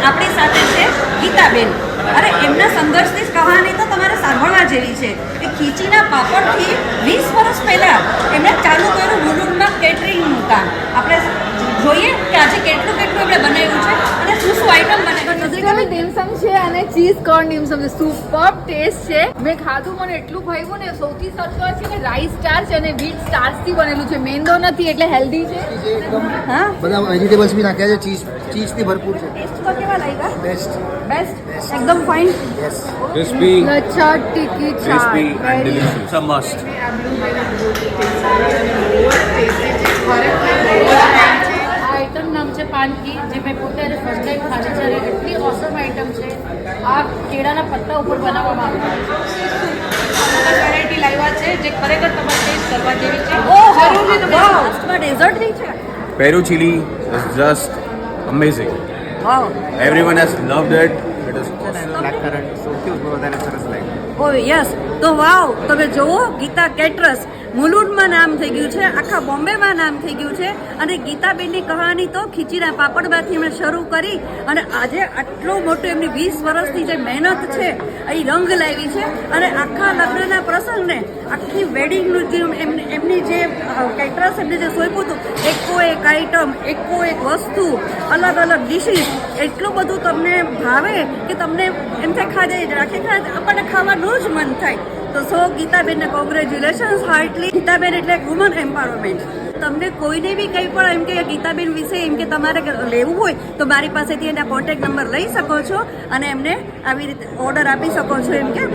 આપણી સાથે છે ગીતાબેન. અરે એમના સંઘર્ષની કહાની તો તમારે સાંભળવા જેવી છે કે ખીચીના પાપડથી 20 વર્ષ પહેલાં એમણે ચાલુ કર્યું મુલુંડમાં કેટરિંગનું કામ. આપણે જોઈએ કે આજે કેટલું એમણે બનાવ્યું છે અને શું શું આઈટમ બેઝિકલી ડીમસમ છે અને ચીઝ કોર્ન ડીમસમ છે. સુપર ટેસ્ટ છે. મેં ખાધું, મને એટલું ભાવ્યું ને. સૌથી સસ્તો છે ને રાઈસ સ્ટાર્ચ અને વ્હીટ સ્ટાર્ચથી બનેલું છે. મેંદો નથી એટલે હેલ્ધી છે. હા, બધા વેજીટેબલ્સ બી નાખ્યા છે. ચીઝથી ભરપૂર છે. ટેસ્ટ તો કેવા લાગ્યા? બેસ્ટ. એકદમ fine. Yes. Crispy, lachha tikki crispy chaat and delicious. It's a must. Item નામ છે પાન કી, જે મેં પોતે આજે ફર્સ્ટ ટાઈમ ખાધી છે. એટલી ઓસમ આઈટમ છે. આ કેળાના પત્તા ઉપર બનાવવામાં આવે વેરાયટી લાવ્યા છે જે ખરેખર તમારે ટેસ્ટ કરવા જેવી છે. જરૂરથી તમે લાસ્ટમાં ડેઝર્ટ બી છે. Peru chili is just amazing. Wow. Everyone has loved it. It is black currant સૌથી વધારે સરસ લાગ્યું. Oh yes. તો વાવ, તમે જુઓ, ગીતા કેટરર્સ મુલુંડમાં નામ થઈ ગયું છે, આખા બોમ્બેમાં નામ થઈ ગયું છે. અને ગીતાબેનની કહાની તો ખીચીના પાપડમાંથી એમણે શરૂ કરી અને આજે આટલું મોટું એમની 20 વર્ષની જે મહેનત છે એ રંગ લાવી છે. અને આખા લગ્નના પ્રસંગને આખી વેડિંગનું જે એમની જે કેટરર્સ એમને જે સોંપ્યું હતું, એકો એક આઈટમ, એકો એક વસ્તુ, અલગ અલગ ડિશિસ, એટલું બધું તમને ભાવે કે તમને એમ થાય ખાધે જ રાખે, આપણને ખાવાનું જ મન થાય. તો સો ગીતાબેનને કોંગ્રેચ્યુલેશન્સ હાર્ટલી. ગીતાબેન એટલે વુમન એમ્પાવરમેન્ટ. તમને કોઈને બી કંઈ પણ એમ કે ગીતાબેન વિશે એમ કે તમારે લેવું હોય તો મારી પાસેથી એના કોન્ટેક્ટ નંબર લઈ શકો છો અને એમને આવી રીતે ઓર્ડર આપી શકો છો એમ કે.